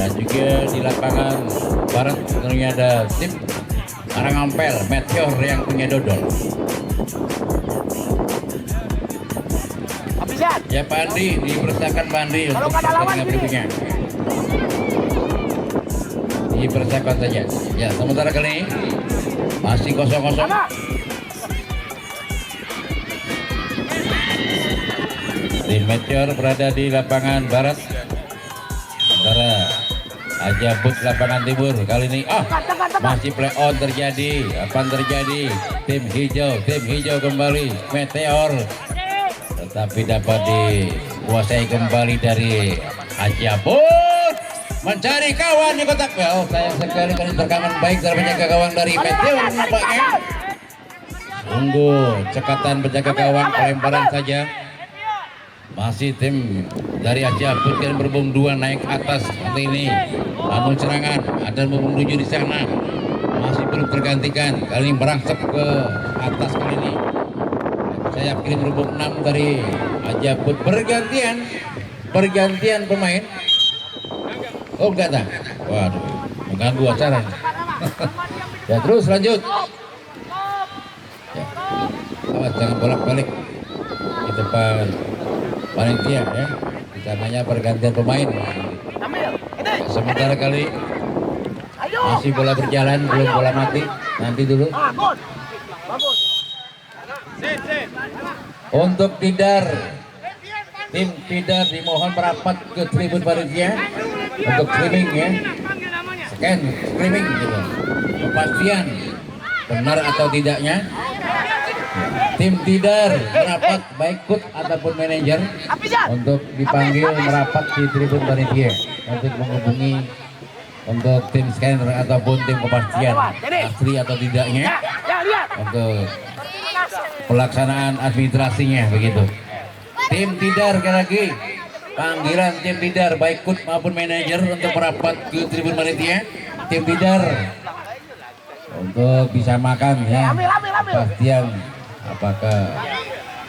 Dan juga di lapangan barat tentunya ada tim Karangampel Meteor yang punya dodol. Ya Pandi dipersiapkan Pandi untuk pertandingan berikutnya. Dipersiapkan saja. Ya sementara kali ini masih kosong-kosong. Tim Meteor berada di lapangan barat. Sementara Ajabut lapangan timur kali ini masih play on terjadi. Apa terjadi? Tim hijau kembali Meteor, tetapi dapat dikuasai kembali dari Ajabut, mencari kawan di kotak. Oh sayang sekali kali terkangan baik dari penjaga gawang dari Meteor nampaknya. Tunggu cekatan penjaga gawang, pelemparan saja. Masih tim dari Ajabut yang berbung dua naik atas seperti ini. Namun serangan ada berbung tujuh di sana. Masih belum tergantikan. Kali ini merangsek ke atas kali ini. Sayap kiri berbung 6 dari Ajabut. Pergantian pemain. Oh enggak tak? Waduh, mengganggu acara. Ya terus lanjut. Ya. Awas jangan bolak-balik di depan panitia ya, rencananya pergantian pemain. Sementara kali masih bola berjalan, belum bola mati, nanti dulu. Untuk Tidar, tim Tidar dimohon merapat ke tribun panitia untuk streaming ya, streaming gitu. Kepastian benar atau tidaknya. Tim Tidar merapat baik coach ataupun manajer untuk dipanggil merapat di tribun panitia untuk menghubungi untuk tim scanner ataupun tim kepastian asli atau tidaknya untuk pelaksanaan administrasinya begitu. Tim Tidar sekali lagi panggilan tim Tidar baik coach maupun manajer untuk merapat ke tribun panitia. Tim Tidar untuk bisa makan ya kepastian apakah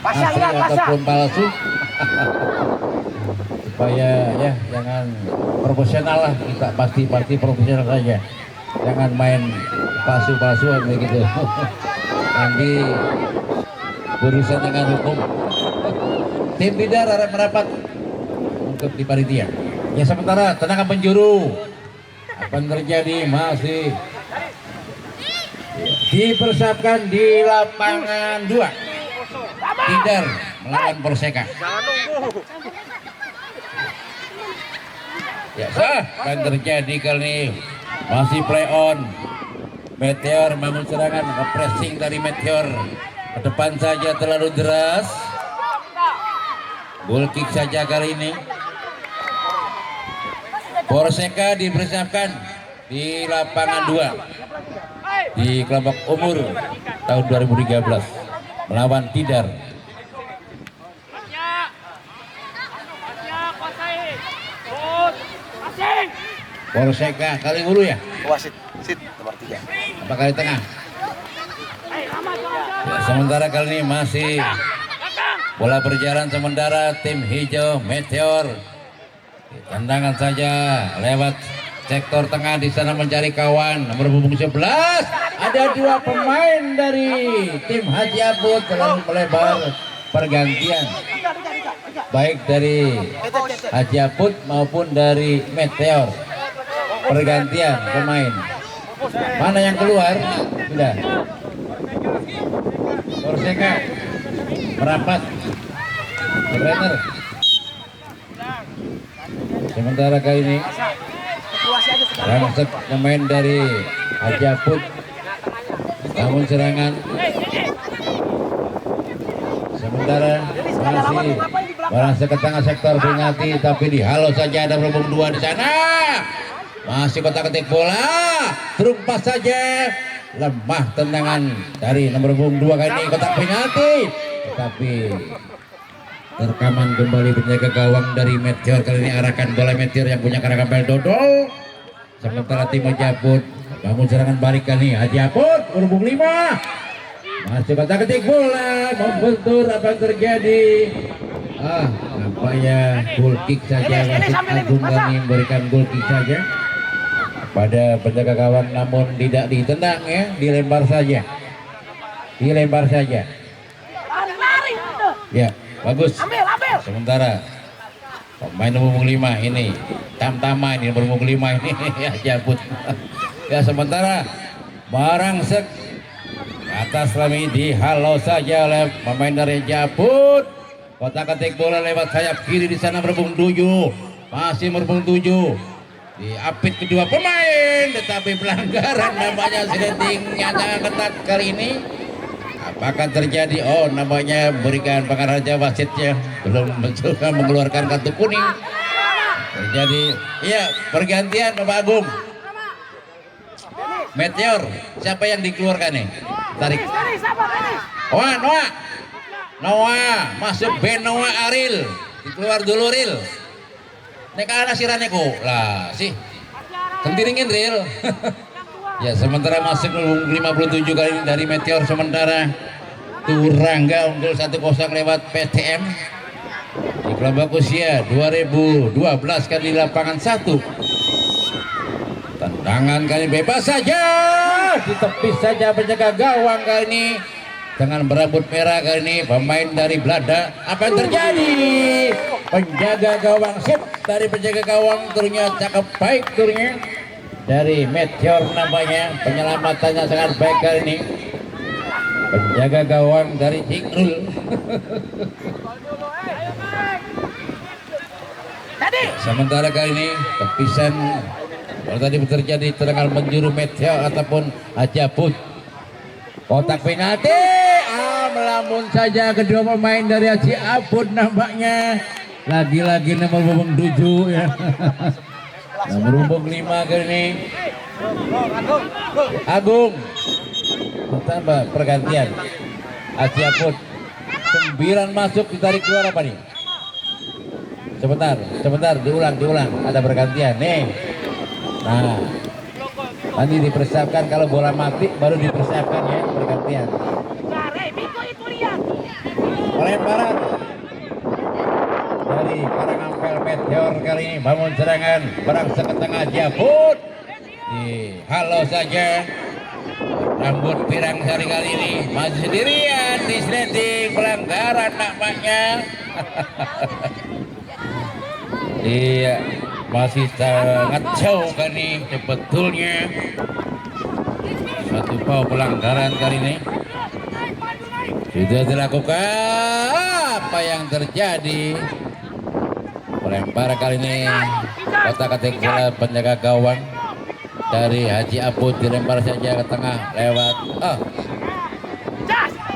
asli ataupun palsu supaya ya jangan profesional lah, kita pasti profesional saja, jangan main palsu-palsuan begitu. Nanti berurusan dengan hukum. Tim Tidar harap merapat untuk di panitia ya. Sementara tendangan penjuru apa yang terjadi masih dipersiapkan di lapangan 2. Tidar melawan Perseka. Ya sah, yang terjadi kali ini masih play on. Meteor membangun serangan, pressing dari Meteor ke depan saja terlalu deras. Goal kick saja kali ini. Perseka dipersiapkan di lapangan 2 di kelompok umur tahun 2013 melawan Tidar. Perseka kali hulu ya? Wasit nomor 3. Apa kali tengah? Ya, sementara kali ini masih bola berjalan sementara tim hijau Meteor. Tendangan saja lewat sektor tengah di sana mencari kawan nomor punggung 11. Ada 2 pemain dari tim Ajabut terlalu melebar pergantian baik dari Ajabut maupun dari Meteor. Pergantian pemain. Mana yang keluar? Sudah. Perseka merapat. Trainer. Sementara kali ini langsung pemain dari Ajabut namun serangan. Sementara masih barang ke tengah sektor peringati tapi dihalau saja, ada berhubung 2 di sana. Masih kotak-ketik bola, terumpas saja, lemah tendangan dari nomor punggung 2 kali ini kotak penalti, tetapi terkaman kembali penjaga gawang dari Meteor. Kali ini arahkan bola Meteor yang punya Karangampel dodol. Sementara tim Ajabut bangun serangan balik kali ini. Ajabut berhubung 5, masih kotak-ketik bola, membentur apa yang terjadi. Nampaknya goal kick saja. Wasit Agung kami memberikan goal kick saja pada penjaga gawang, namun tidak ditendang ya, dilempar saja. Dilempar saja. Ya, bagus. Sementara pemain nomor 5 ini Tamtama ini nomor 5 ini ya jabut. Ya, sementara Barangsek atas kami dihalau saja oleh pemain dari Jabut. Kotak-katik bola lewat sayap kiri di sana merebung 7. Masih merebung 7. Diapit kedua pemain, tetapi pelanggaran namanya settingnya sangat ketat kali ini. Apakah terjadi? Oh, namanya berikan pengarah wasitnya belum mencoba mengeluarkan kartu kuning. Terjadi, iya, pergantian Bapak Agung. Meteor, siapa yang dikeluarkan nih? Tarik. Noah, masuk Benoa Aril, dikeluar dulu Ril. Nek ana siraneko lah sih. Kentiringin Ril. Ya, sementara masuk 57 kali ini dari Meteor, sementara Turangga unggul 1-0 lewat PTM di kelompok usia 2012 kali lapangan 1. Tendangan kali bebas saja, ditepis saja penjaga gawang kali ini dengan berambut merah kali ini pemain dari Belanda. Apa yang terjadi? Penjaga gawang sip dari penjaga gawang, turunnya cakep baik turunnya dari Meteor, nampaknya penyelamatannya sangat baik kali ini. Penjaga gawang dari Tigrul. Sementara kali ini tepisan kalau tadi terjadi tendangan menjuru Meteor ataupun Ajabut. Kotak penalti, melamun saja kedua pemain dari Haji Abud nampaknya. Lagi-lagi nomor 7 ya. Nomor 5 kali ini Agung. Tambah pergantian Haji Abud. 9 masuk, ditarik keluar apa nih? Sebentar, diulang. Ada pergantian nih. Nah, nanti dipersiapkan kalau bola mati baru dipersiapkan ya pergantian. Pelemparan dari Karangampel Meteor kali ini bangun serangan, berangsek ke tengah Jabut. Dihalau saja. Rambut pirang hari kali ini masih sendirian di sliding, pelanggaran nampaknya. Iya, masih sangat jauh kali ini sebetulnya. Satu foul pelanggaran kali ini sudah dilakukan. Apa yang terjadi? Pelempar kali ini kotak-katik bola penjaga gawang dari Haji Abud, dilempar saja ke tengah lewat.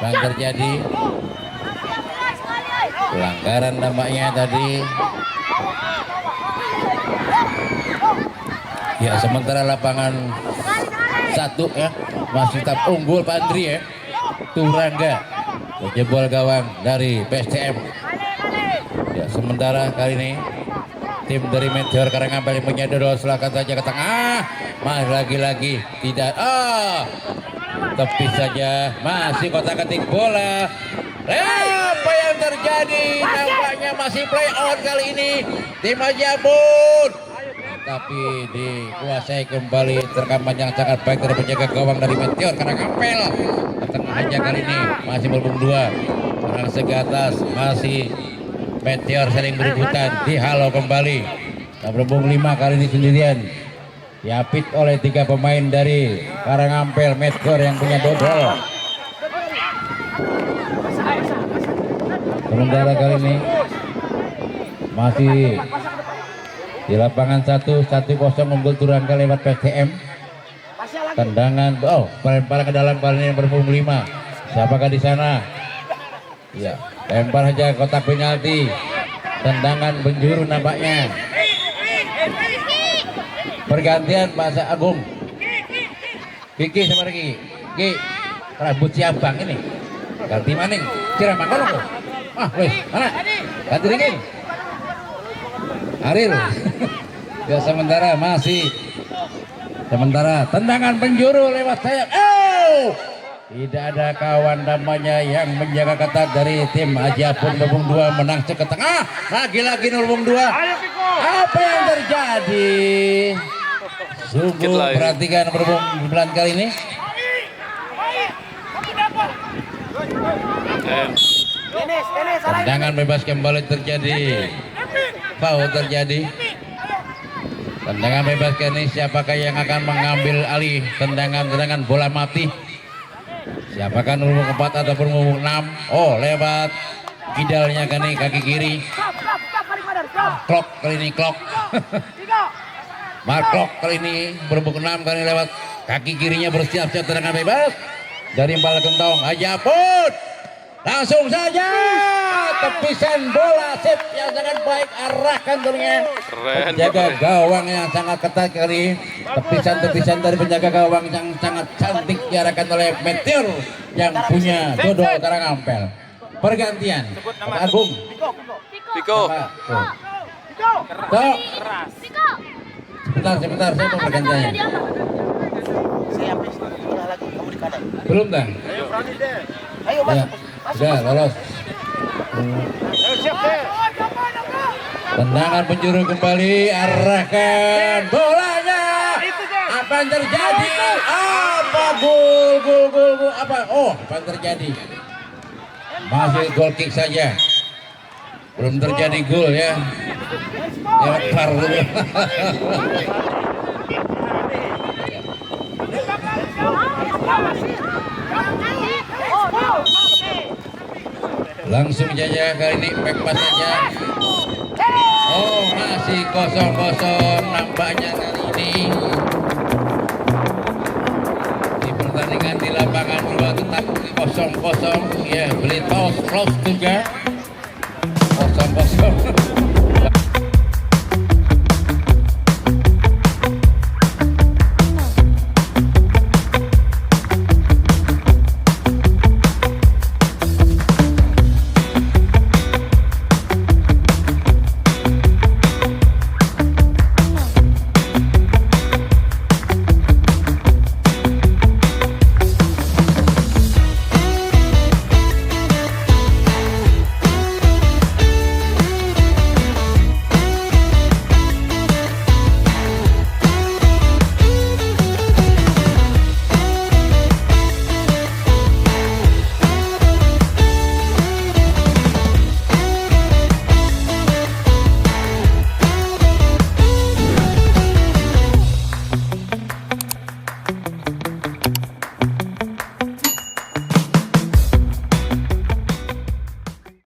Yang terjadi pelanggaran nampaknya tadi. Ya, sementara lapangan 1 ya masih tetap unggul Pak Andri ya. Turangga menjebol gawang dari PSTM. Ya, sementara kali ini tim dari Meteor Karangampel punya dodol, silakan saja ke tengah. Lagi-lagi tidak. Tepi saja, masih kotak-katik bola. Apa yang terjadi? Nampaknya masih play on kali ini tim Ajabut, tapi dikuasai kembali. Terkaman yang sangat baik dari penjaga gawang dari Meteor Karangampel. Tengah aja kali ini masih berhubung 2 orang segi atas, masih Meteor saling berebutan. Dihalau kembali berhubung 5 kali ini sendirian, diapit oleh 3 pemain dari Karangampel Meteor yang punya dodol. Sementara kali ini masih di lapangan 1-1 unggul Turangga lewat PTM. Tendangan, pelempar ke dalam kali ini berhubung 5. Siapakah di sana? Ya, lempar saja kotak penalti. Tendangan penjuru nampaknya. Pergantian Pak Agung. Kiki sama Riki. Kiki, rambut siabang ini. Ganti maning. Ciramang kalau kok. Wes, mana? Ganti Riki. Aril. Ya, sementara tendangan penjuru lewat sayap. Tidak ada kawan namanya yang menjaga ketat dari tim Ajapun Berbung 2 menang ke tengah. Lagi-lagi Berbung 2. Apa yang terjadi? Sungguh perhatikan Berbung 9 kali ini. Tendangan bebas kembali terjadi. Foul terjadi. Tendangan bebas kali ini siapakah yang akan mengambil alih tendangan bola mati? Siapakah nomor 4 ataupun nomor 6? Oh, lewat kidalnya kali kaki kiri. Klok kali ini klok. Marklok kali ini berbuk 6 kali lewat kaki kirinya bersiap-siap tendangan bebas dari Bala Gentong. Ajapun langsung saja tepisan bola sip yang sangat baik, arahkan tentunya penjaga gawang yang sangat ketat kali. Tepisan dari penjaga gawang yang sangat cantik diarahkan oleh Meteor yang punya Dodo Karangampel. Pergantian Pak Agung Piko. Tok. Sebentar, saya mau pergantiannya. Saya habis tengah lagi, kamu di kanan. Belum dah? Ayo Ya, sudah lolos. siap deh. Tendangan penjuru kembali, arahkan bolanya. Apa yang terjadi? Apa gol? Apa? Oh, apa yang terjadi? Masih goal kick saja. Belum terjadi gol ya. Lewat VAR dulu. Langsung saja kali ini back pass saja. Oh, masih kosong nampaknya kali ini. Di pertandingan di lapangan 2 tetap kosong. Ya, beli close juga.